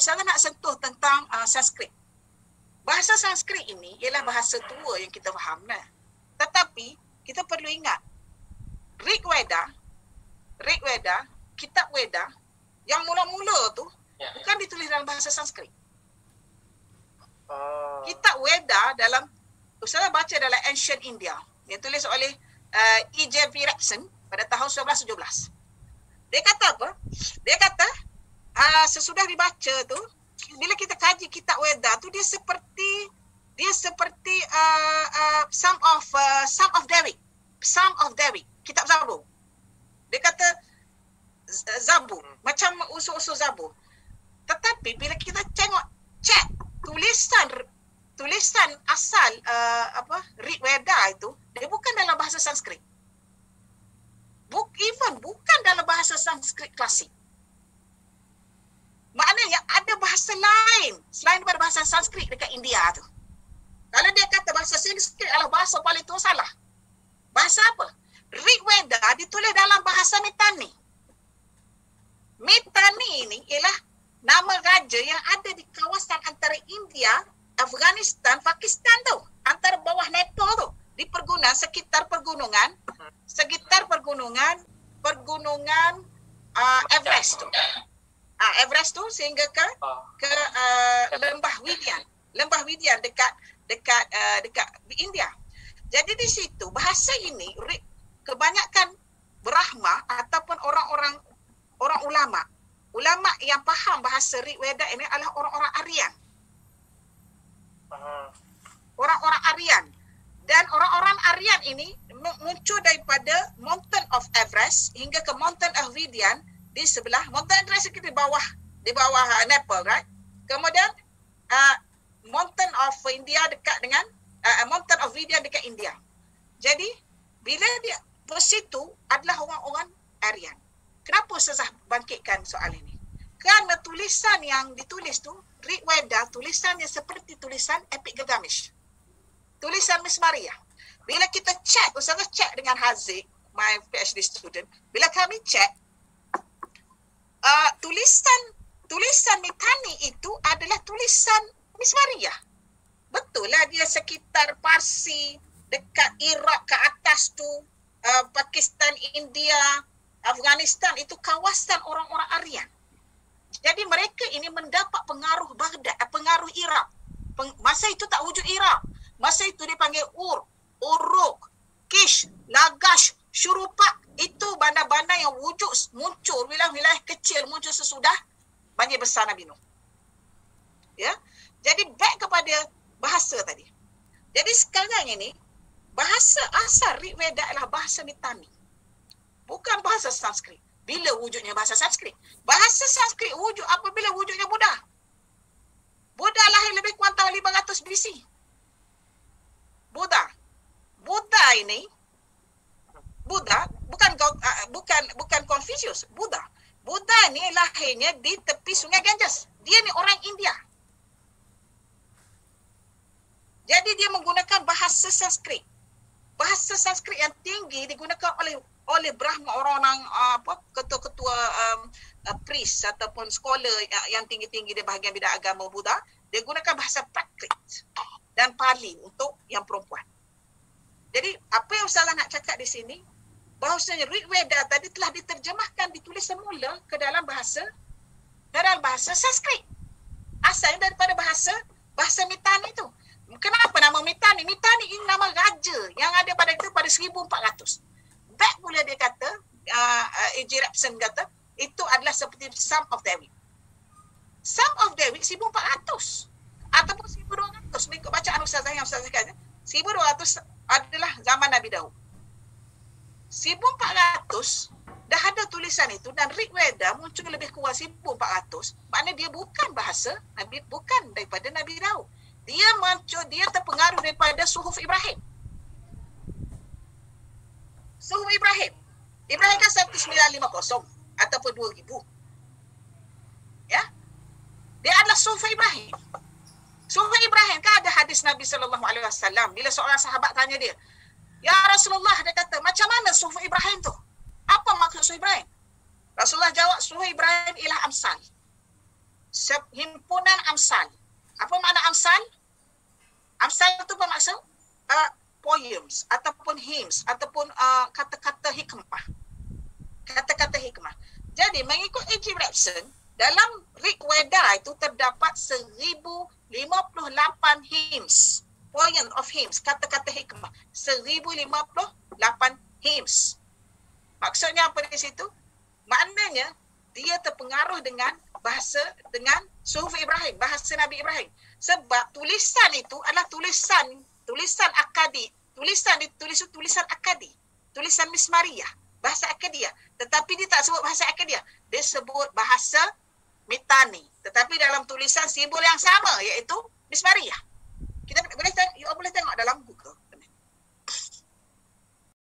Ustazah nak sentuh tentang Sanskrit. Bahasa Sanskrit ini ialah bahasa tua yang kita faham. Tetapi kita perlu ingat, Rig Veda, kitab Veda yang mula-mula tu bukan ditulis dalam bahasa Sanskrit. Kitab Veda dalam, Ustazah baca dalam Ancient India, yang tulis oleh E.J. Rapson pada tahun 1917. Dia kata apa? Dia kata sesudah dibaca tu, bila kita kaji kitab Veda tu, dia seperti Psalm of David, kitab Zabur. Dia kata Zabur, macam usul-usul Zabur. Tetapi bila kita cek tulisan asal Rig Veda itu, dia bukan dalam bahasa Sanskrit. Bukan dalam bahasa Sanskrit klasik. Maknanya ada bahasa lain selain daripada bahasa Sanskrit dekat India tu. Kalau dia kata bahasa Sanskrit adalah bahasa paling tua, salah. Bahasa apa? Rig Veda ditulis dalam bahasa Mitanni. Mitanni ini ialah nama raja yang ada di kawasan antara India, Afghanistan, Pakistan tu. Antara bawah Nepal tu. Di sekitar pergunungan Everest tu. Everest tu sehingga ke Lembah Widyan dekat India. Jadi di situ bahasa ini kebanyakan Brahma ataupun orang ulama yang faham bahasa Rig Veda ini adalah orang-orang Aryan. Orang-orang Aryan. Dan orang-orang Aryan ini muncul daripada Mountain of Everest hingga ke Mountain of Widyan di sebelah Mountain Everest itu di bawah Nepal, right? Kemudian Mountain of India dekat dengan Mountain of Widyan dekat India. Jadi bila dia bersitu adalah orang-orang Aryan. Kenapa Ustazah bangkitkan soal ini? Kerana tulisan yang ditulis tu, Rig Veda, tulisannya seperti tulisan Epik Gilgamesh. Tulisan Miss Maria. Bila kita cek, Ustazah cek dengan Haziq, my PhD student, bila kami cek, tulisan Mitanni itu adalah tulisan Miss Maria. Betul lah dia sekitar Parsi, dekat Iraq ke atas tu, Pakistan, India, Afghanistan, itu kawasan orang-orang Aryan. Jadi mereka ini mendapat pengaruh Baghdad, pengaruh Iraq. Masa itu tak wujud Iraq. Masa itu dipanggil Uruk, Kish, Lagash, Syurupak. Itu bandar-bandar yang muncul wilayah-wilayah kecil muncul sesudah banjir besar Nabi Nuh. Ya. Jadi back kepada bahasa tadi. Jadi sekarang ini bahasa asal Rig Veda adalah bahasa Mitanni. Bukan bahasa Sanskrit. Bila wujudnya bahasa Sanskrit? Bahasa Sanskrit wujud apabila wujudnya Buddha. Buddha lahir lebih kurang tahun 500 BC. Buddha ini bukan Confucius. Buddha ni lahirnya di tepi Sungai Ganges. Dia ni orang India. Jadi dia menggunakan bahasa Sanskrit. Bahasa Sanskrit yang tinggi digunakan oleh Brahma, orang-orang ketua-ketua priest ataupun scholar yang tinggi-tinggi di bahagian bidang agama Buddha. Dia gunakan bahasa Prakrit dan Pali untuk yang perempuan. Jadi apa yang Ustazah nak cakap di sini, bahawasanya Rig Veda tadi telah diterjemahkan, ditulis semula ke dalam bahasa Sanskrit. Asalnya daripada bahasa Mitanni itu. Kenapa nama Mitanni? Mitanni ini nama raja yang ada pada 1400. Back pula dia kata, A.J. Rapson kata, itu adalah seperti Psalm of David. Psalm of David 1400 ataupun 1200 mengikut bacaan Ustazah yang Ustazah kata. 1200 adalah zaman Nabi Daud. 1400 dah ada tulisan itu dan Rig Veda muncul lebih kurang 1400. Maknanya dia bukan bahasa Nabi, bukan daripada Nabi Daud. Dia terpengaruh daripada Suhuf Ibrahim. Suhuf Ibrahim kan 1950 ataupun 2000. Ya. Dia adalah Suhuf Ibrahim. Suhuf Ibrahim kan ada hadis Nabi SAW bila seorang sahabat tanya dia, "Ya Rasulullah," dia kata, "macam mana Suhuf Ibrahim tu? Apa maksud Suhuf Ibrahim?" Rasulullah jawab, "Suhuf Ibrahim ialah amsal." himpunan Amsal. Apa makna Amsal? Amsal itu bermaksud poems ataupun hymns ataupun kata-kata hikmah. Kata-kata hikmah. Jadi mengikut A.G. Rabson, dalam Rig Veda itu terdapat 1058 hymns. Poem of hymns, kata-kata hikmah. 1058 hymns. Maksudnya apa di situ? Maknanya dia terpengaruh dengan bahasa, dengan suhuf Ibrahim, bahasa Nabi Ibrahim. Sebab tulisan itu adalah tulisan akadi. Tulisan ditulis tulisan akadi. Tulisan Mismariyah, bahasa Akadiah. Tetapi dia tak sebut bahasa Akadiah. Dia sebut bahasa Mitanni. Tetapi dalam tulisan simbol yang sama, iaitu Mismariyah. Kita boleh tengok dalam Google.